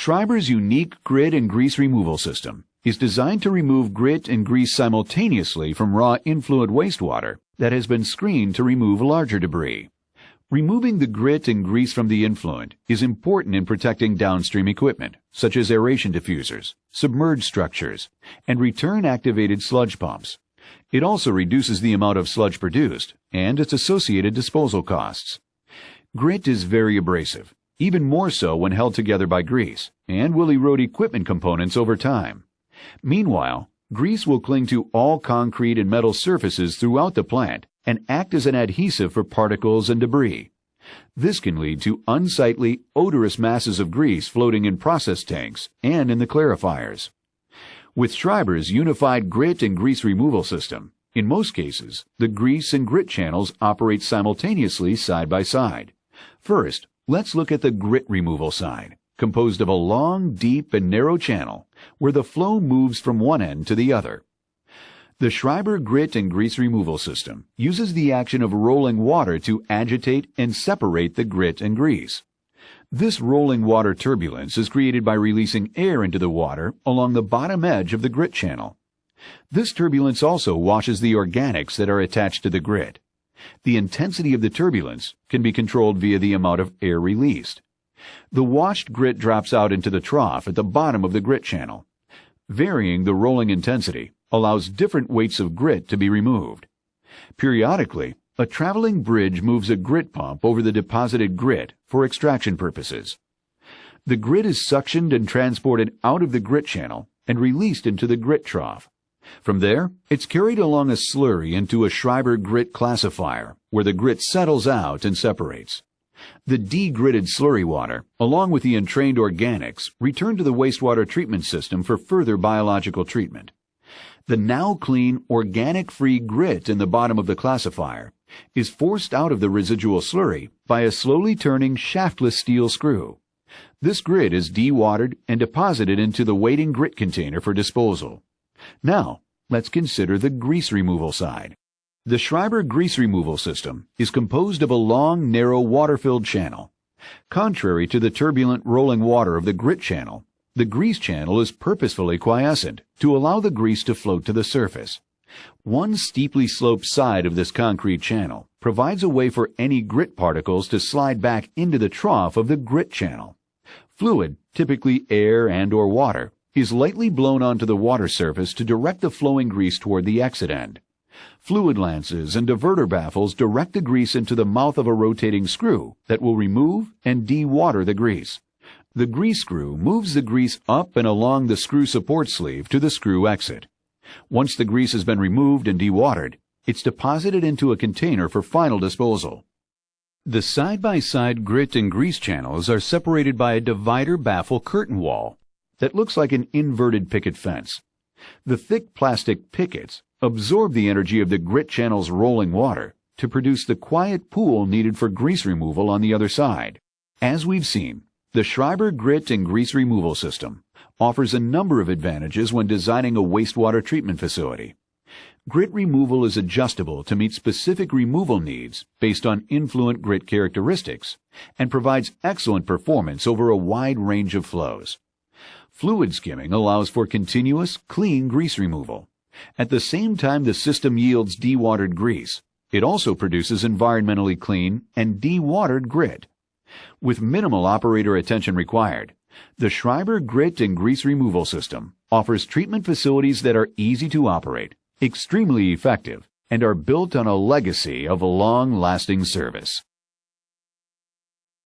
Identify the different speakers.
Speaker 1: Schreiber's unique grit and grease removal system is designed to remove grit and grease simultaneously from raw influent wastewater that has been screened to remove larger debris. Removing the grit and grease from the influent is important in protecting downstream equipment, such as aeration diffusers, submerged structures, and return-activated sludge pumps. It also reduces the amount of sludge produced and its associated disposal costs. Grit is very abrasive, even more so when held together by grease, and will erode equipment components over time. Meanwhile, grease will cling to all concrete and metal surfaces throughout the plant and act as an adhesive for particles and debris. This can lead to unsightly, odorous masses of grease floating in process tanks and in the clarifiers. With Schreiber's unified grit and grease removal system, in most cases, the grease and grit channels operate simultaneously side by side. First, let's look at the grit removal side, composed of a long, deep, and narrow channel where the flow moves from one end to the other. The Schreiber grit and grease removal system uses the action of rolling water to agitate and separate the grit and grease. This rolling water turbulence is created by releasing air into the water along the bottom edge of the grit channel. This turbulence also washes the organics that are attached to the grit. The intensity of the turbulence can be controlled via the amount of air released. The washed grit drops out into the trough at the bottom of the grit channel. Varying the rolling intensity allows different weights of grit to be removed. Periodically, a traveling bridge moves a grit pump over the deposited grit for extraction purposes. The grit is suctioned and transported out of the grit channel and released into the grit trough. From there, it's carried along a slurry into a Schreiber grit classifier, where the grit settles out and separates. The degritted slurry water, along with the entrained organics, return to the wastewater treatment system for further biological treatment. The now clean, organic-free grit in the bottom of the classifier is forced out of the residual slurry by a slowly turning shaftless steel screw. This grit is dewatered and deposited into the waiting grit container for disposal. Now, let's consider the grease removal side. The Schreiber grease removal system is composed of a long, narrow, water-filled channel. Contrary to the turbulent rolling water of the grit channel, the grease channel is purposefully quiescent to allow the grease to float to the surface. One steeply sloped side of this concrete channel provides a way for any grit particles to slide back into the trough of the grit channel. Fluid, typically air and/or water, is lightly blown onto the water surface to direct the flowing grease toward the exit end. Fluid lances and diverter baffles direct the grease into the mouth of a rotating screw that will remove and dewater the grease. The grease screw moves the grease up and along the screw support sleeve to the screw exit. Once the grease has been removed and dewatered, it's deposited into a container for final disposal. The side-by-side grit and grease channels are separated by a divider baffle curtain wall that looks like an inverted picket fence. The thick plastic pickets absorb the energy of the grit channel's rolling water to produce the quiet pool needed for grease removal on the other side. As we've seen, the Schreiber grit and grease removal system offers a number of advantages when designing a wastewater treatment facility. Grit removal is adjustable to meet specific removal needs based on influent grit characteristics and provides excellent performance over a wide range of flows. Fluid skimming allows for continuous, clean grease removal. At the same time the system yields dewatered grease, it also produces environmentally clean and dewatered grit. With minimal operator attention required, the Schreiber grit and grease removal system offers treatment facilities that are easy to operate, extremely effective, and are built on a legacy of long-lasting service.